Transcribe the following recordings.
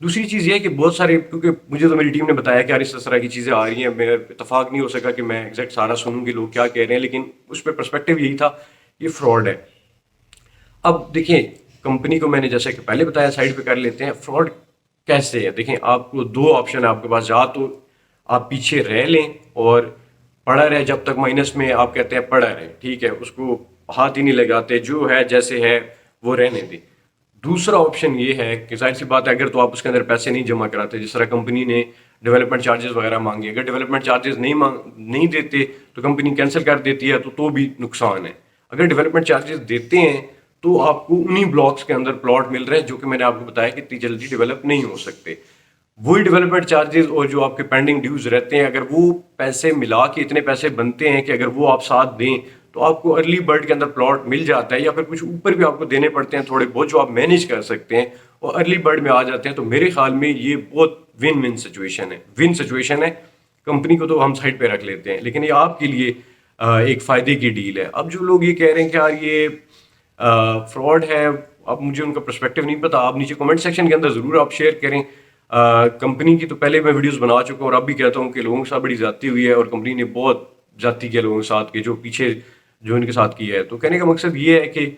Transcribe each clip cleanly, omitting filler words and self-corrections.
دوسری چیز یہ ہے کہ بہت سارے، کیونکہ مجھے تو میری ٹیم نے بتایا کہ یار اس طرح کی چیزیں آ رہی ہیں، میرا اتفاق نہیں ہو سکا کہ میں ایگزیکٹ سارا سنوں کہ لوگ کیا کہہ رہے ہیں، لیکن اس پہ پرسپیکٹیو یہی تھا، یہ فراڈ ہے. اب دیکھیں کمپنی کو میں نے جیسا کہ پہلے بتایا سائڈ پہ کر لیتے ہیں. فراڈ کیسے ہے؟ دیکھیں آپ کو دو آپشن ہے آپ کے پاس، یا تو آپ پیچھے رہ لیں اور پڑا رہے جب تک مائنس میں آپ کہتے ہیں پڑا رہے، ٹھیک ہے، اس کو ہاتھ ہی نہیں لگاتے، جو ہے جیسے ہے وہ رہنے دیں. دوسرا آپشن یہ ہے کہ ظاہر سی بات ہے اگر تو آپ اس کے اندر پیسے نہیں جمع کراتے، جس طرح کمپنی نے ڈیولپمنٹ چارجز وغیرہ مانگے، اگر ڈیولپمنٹ چارجز نہیں دیتے تو کمپنی کینسل کر دیتی ہے، تو بھی نقصان ہے. اگر ڈیولپمنٹ چارجز دیتے ہیں تو آپ کو انہی بلاکس کے اندر پلاٹ مل رہے ہیں جو کہ میں نے آپ کو بتایا کہ اتنی جلدی ڈیولپ نہیں ہو سکتے. وہی ڈیولپمنٹ چارجز اور جو آپ کے پینڈنگ ڈیوز رہتے ہیں، اگر وہ پیسے ملا کے اتنے پیسے بنتے ہیں کہ اگر وہ آپ ساتھ دیں تو آپ کو ارلی برڈ کے اندر پلاٹ مل جاتا ہے، یا پھر کچھ اوپر بھی آپ کو دینے پڑتے ہیں تھوڑے بہت جو آپ مینیج کر سکتے ہیں اور ارلی برڈ میں آ جاتے ہیں. تو میرے خیال میں یہ بہت ون سچویشن ہے. کمپنی کو تو ہم سائڈ پہ رکھ لیتے ہیں، لیکن یہ آپ کے لیے ایک فائدے کی ڈیل ہے. اب جو لوگ یہ کہہ رہے ہیں کہ یار یہ فراڈ ہے، اب مجھے ان کا پرسپیکٹیو نہیں پتا، آپ نیچے کمنٹ سیکشن کے اندر ضرور آپ شیئر کریں. کمپنی کی تو پہلے میں ویڈیوز بنا چکا ہوں اور اب بھی کہتا ہوں کہ لوگوں کے ساتھ بڑی زیادتی ہوئی ہے اور کمپنی نے بہت زیادتی کیا لوگوں کے ساتھ، کہ جو پیچھے جو ان کے ساتھ کیا ہے. تو کہنے کا مقصد یہ ہے کہ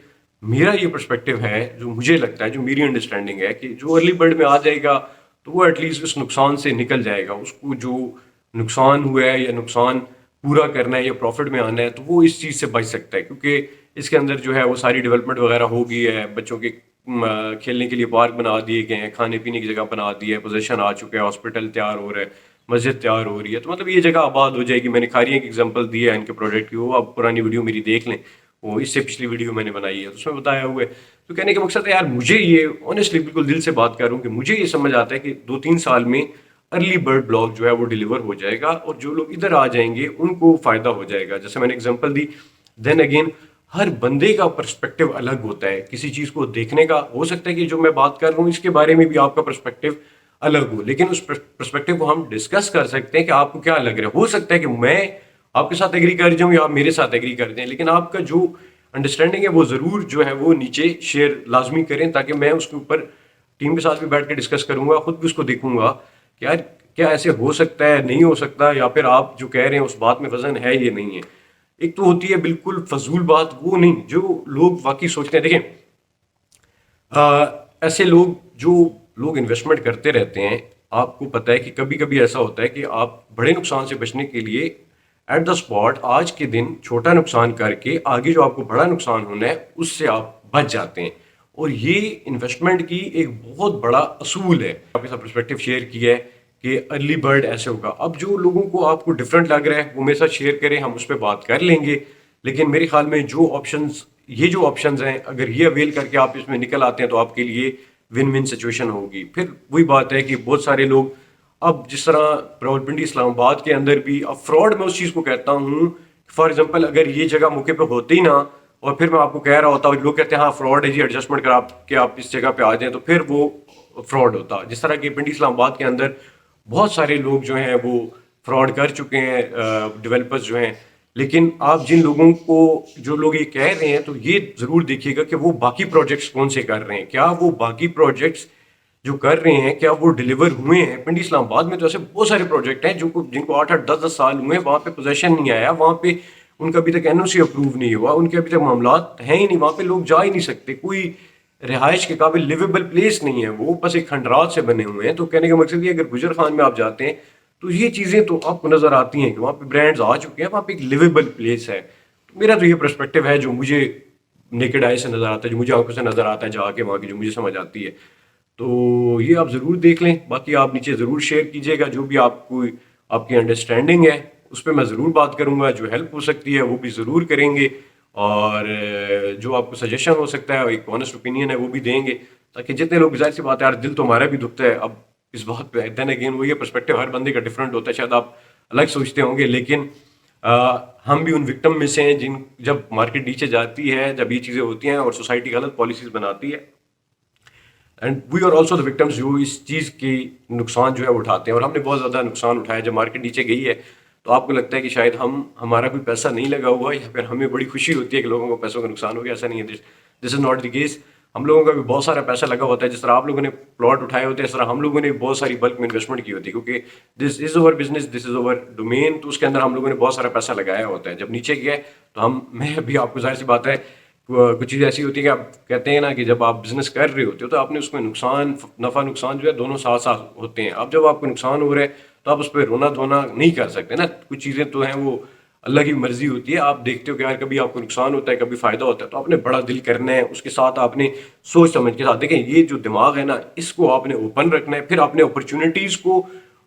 میرا یہ پرسپیکٹیو ہے، جو مجھے لگتا ہے، جو میری انڈرسٹینڈنگ ہے، کہ جو ارلی برڈ میں آ جائے گا تو وہ ایٹ لیسٹ اس نقصان سے نکل جائے گا. اس کو جو نقصان ہوا ہے یا نقصان پورا کرنا ہے یا پروفٹ میں آنا ہے تو وہ اس چیز سے بچ سکتا ہے، کیونکہ اس کے اندر جو ہے وہ ساری ڈیولپمنٹ وغیرہ ہو گئی ہے، بچوں کے کھیلنے کے لیے پارک بنا دیے گئے ہیں، کھانے پینے کی جگہ بنا دی ہے، پوزیشن آ چکے ہیں، ہاسپٹل تیار ہو رہا ہے، مسجد تیار ہو رہی ہے. تو مطلب یہ جگہ آباد ہو جائے گی. میں نے کھاریاں کی ایگزامپل دی ہے ان کے پروجیکٹ کی، وہ آپ پرانی ویڈیو میری دیکھ لیں، وہ اس سے پچھلی ویڈیو میں نے بنائی ہے، اس میں بتایا ہوا ہے. تو کہنے کا مقصد ہے یار مجھے یہ آنیسٹلی بالکل دل سے بات کر رہا ہوں کہ مجھے یہ سمجھ آتا ہے کہ 2-3 سال میں ارلی برڈ بلاک جو ہے وہ ڈیلیور ہو جائے گا اور جو لوگ ادھر آ جائیں گے ان کو فائدہ ہو جائے گا. جیسے میں نے ایگزامپل دی. دین اگین ہر بندے کا پرسپیکٹیو الگ ہوتا ہے کسی چیز کو دیکھنے کا. ہو سکتا ہے کہ جو میں بات کر رہا ہوں اس کے بارے میں بھی آپ کا پرسپیکٹیو الگ ہو، لیکن اس پرسپیکٹیو کو ہم ڈسکس کر سکتے ہیں کہ آپ کو کیا لگ رہا ہے. ہو سکتا ہے کہ میں آپ کے ساتھ ایگری کر جاؤں یا آپ میرے ساتھ ایگری کر دیں، لیکن آپ کا جو انڈرسٹینڈنگ ہے وہ ضرور جو ہے وہ نیچے شیئر لازمی کریں، تاکہ میں اس کے اوپر ٹیم کے ساتھ بھی بیٹھ کے ڈسکس کروں گا، خود بھی اس کو دیکھوں گا کہ یار کیا ایسے ہو سکتا ہے، نہیں ہو سکتا، یا پھر آپ جو کہہ رہے ہیں اس بات میں وزن ہے یہ نہیں ہے. ایک تو ہوتی ہے بالکل فضول بات، وہ نہیں جو لوگ واقعی سوچتے ہیں. دیکھیں ایسے لوگ جو لوگ انویسٹمنٹ کرتے رہتے ہیں، آپ کو پتہ ہے کہ کبھی کبھی ایسا ہوتا ہے کہ آپ بڑے نقصان سے بچنے کے لیے ایٹ دا اسپاٹ آج کے دن چھوٹا نقصان کر کے آگے جو آپ کو بڑا نقصان ہونا ہے اس سے آپ بچ جاتے ہیں. اور یہ انویسٹمنٹ کی ایک بہت بڑا اصول ہے. آپ کے ساتھ پرسپیکٹیو شیئر کیا ہے کہ ارلی برڈ ایسے ہوگا. اب جو لوگوں کو آپ کو ڈفرینٹ لگ رہا ہے وہ میرے ساتھ شیئر کریں، ہم اس پہ بات کر لیں گے. لیکن میرے خیال میں جو آپشنز ہیں اگر یہ اویل کر کے آپ اس میں نکل آتے ہیں تو آپ کے لیے ون سچویشن ہوگی. پھر وہی بات ہے کہ بہت سارے لوگ اب جس طرح راولپنڈی اسلام آباد کے اندر بھی اب فراڈ میں اس چیز کو کہتا ہوں. فار ایگزامپل اگر یہ جگہ موقع پہ ہوتے ہی نہ اور پھر میں آپ کو کہہ رہا ہوتا اور لوگ کہتے ہیں ہاں فراڈ ہے جی، ایڈجسٹمنٹ کرا کے آپ اس جگہ پہ آ جائیں، تو پھر وہ فراڈ ہوتا. جس طرح کہ پنڈی اسلام آباد کے اندر بہت سارے لوگ جو ہیں وہ فراڈ کر چکے ہیں، ڈیولپرز جو ہیں. لیکن آپ جن لوگوں کو جو لوگ یہ کہہ رہے ہیں تو یہ ضرور دیکھیے گا کہ وہ باقی پروجیکٹس کون سے کر رہے ہیں، کیا وہ باقی پروجیکٹس جو کر رہے ہیں کیا وہ ڈیلیور ہوئے ہیں. پنڈی اسلام آباد میں تو ایسے بہت سارے پروجیکٹ ہیں جن کو 8-10 سال ہوئے ہیں، وہاں پہ پوزیشن نہیں آیا، وہاں پہ ان کا ابھی تک این او سی اپروو نہیں ہوا، ان کے ابھی تک معاملات ہیں ہی نہیں، وہاں پہ لوگ جا ہی نہیں سکتے، کوئی رہائش کے قابل لیویبل پلیس نہیں ہے، وہ بس ایک کھنڈرات سے بنے ہوئے ہیں. تو کہنے کا مقصد یہ اگر گجر خان میں آپ جاتے ہیں تو یہ چیزیں تو آپ کو نظر آتی ہیں کہ وہاں پہ برانڈز آ چکے ہیں، وہاں پہ ایک لیویبل پلیس ہے. میرا تو یہ پرسپیکٹیو ہے جو مجھے نیکڈ آئی سے نظر آتا ہے، جو مجھے آنکھوں سے نظر آتا ہے جا کے وہاں کی، جو مجھے سمجھ آتی ہے. تو یہ آپ ضرور دیکھ لیں. باقی آپ نیچے ضرور شیئر کیجیے گا جو بھی آپ کو آپ کی انڈرسٹینڈنگ ہے، اس پہ میں ضرور بات کروں گا. جو ہیلپ ہو سکتی ہے وہ بھی ضرور کریں گے، اور جو آپ کو سجیشن ہو سکتا ہے ایک آنیسٹ اوپینین ہے وہ بھی دیں گے، تاکہ جتنے لوگ ظاہر سی بات ہے یار دل تو ہمارا بھی دکھتا ہے اب اس بات پہ. دین اگین وہ یہ پرسپیکٹیو ہر بندے کا ڈفرینٹ ہوتا ہے، شاید آپ الگ سوچتے ہوں گے، لیکن ہم بھی ان وکٹم میں سے ہیں جب مارکیٹ نیچے جاتی ہے، جب یہ چیزیں ہوتی ہیں اور سوسائٹی غلط پالیسیز بناتی ہے، and we are also the victims جو اس چیز کی نقصان جو ہے اٹھاتے ہیں. اور ہم نے بہت زیادہ نقصان اٹھایا جب مارکیٹ نیچے گئی ہے. تو آپ کو لگتا ہے کہ شاید ہمارا کوئی پیسہ نہیں لگا ہوا، یا پھر ہمیں بڑی خوشی ہوتی ہے کہ لوگوں کو پیسوں کا نقصان ہو گیا. ایسا نہیں ہے، دس از ناٹ دی کیس. ہم لوگوں کا بھی بہت سارا پیسہ لگا ہوتا ہے. جس طرح آپ لوگوں نے پلاٹ اٹھائے ہوتے ہیں اس طرح ہم لوگوں نے بہت ساری بلک میں انویسٹمنٹ کی ہوتی ہے, کیونکہ دس از our business, this is over domain, تو اس کے اندر ہم لوگوں نے بہت سارا پیسہ لگایا ہوتا ہے. جب نیچے گیا تو میں ابھی آپ کو ظاہر سی بات ہے کچھ چیز ایسی ہوتی ہے کہ آپ کہتے ہیں نا کہ جب آپ بزنس کر رہے ہوتے ہو تو آپ نے اس میں نفع نقصان جو ہے دونوں ساتھ ساتھ ہوتے ہیں. اب جب آپ کو نقصان ہو رہا ہے تو آپ اس پہ رونا دھونا نہیں کر سکتے نا. کچھ چیزیں تو ہیں وہ اللہ کی مرضی ہوتی ہے. آپ دیکھتے ہو کہ یار کبھی آپ کو نقصان ہوتا ہے, کبھی فائدہ ہوتا ہے, تو آپ نے بڑا دل کرنا ہے, اس کے ساتھ آپ نے سوچ سمجھ کے ساتھ دیکھیں یہ جو دماغ ہے نا اس کو آپ نے اوپن رکھنا ہے. پھر آپ نے اپرچونیٹیز کو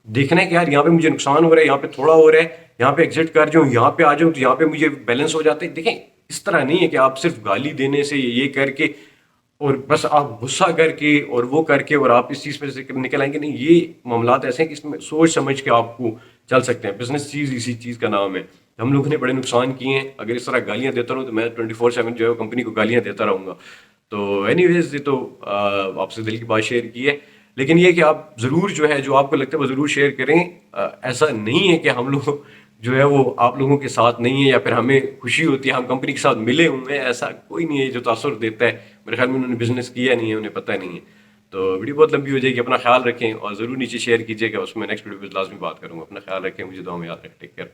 دیکھنا ہے کہ یار یہاں پہ مجھے نقصان ہو رہا ہے, یہاں پہ تھوڑا ہو رہا ہے, یہاں پہ ایگزٹ کر جاؤں, یہاں پہ آ جاؤں تو یہاں پہ مجھے بیلنس ہو جاتے ہیں. دیکھیں اس طرح نہیں ہے کہ آپ صرف گالی دینے سے یہ کر کے اور بس آپ غصہ کر کے اور وہ کر کے اور آپ اس چیز پہ سے نکل آئیں گے. نہیں, یہ معاملات ایسے ہیں کہ اس میں سوچ سمجھ کے آپ کو چل سکتے ہیں. بزنس چیز اسی چیز کا نام ہے. ہم لوگوں نے بڑے نقصان کیے ہیں. اگر اس طرح گالیاں دیتا رہوں تو میں 24/7 جو ہے کمپنی کو گالیاں دیتا رہوں گا. تو اینی ویز یہ تو آپ سے دل کی بات شیئر کی ہے, لیکن یہ کہ آپ ضرور جو ہے جو آپ کو لگتا ہے وہ ضرور شیئر کریں. ایسا نہیں ہے کہ ہم لوگ جو ہے وہ آپ لوگوں کے ساتھ نہیں ہے یا پھر ہمیں خوشی ہوتی ہے ہم کمپنی کے ساتھ ملے ہوئے ہیں, ایسا کوئی نہیں ہے. جو تاثر دیتا ہے میرے خیال میں انہوں نے بزنس کیا نہیں ہے, انہیں پتہ نہیں ہے. تو ویڈیو بہت لمبی ہو جائے گی, اپنا خیال رکھیں اور ضرور نیچے شیئر کیجیے گا, اس میں نیکسٹ ویڈیو پہ لازمی بات کروں گا. اپنا خیال رکھیں, مجھے دعاؤں میں یاد رکھیں. Take care.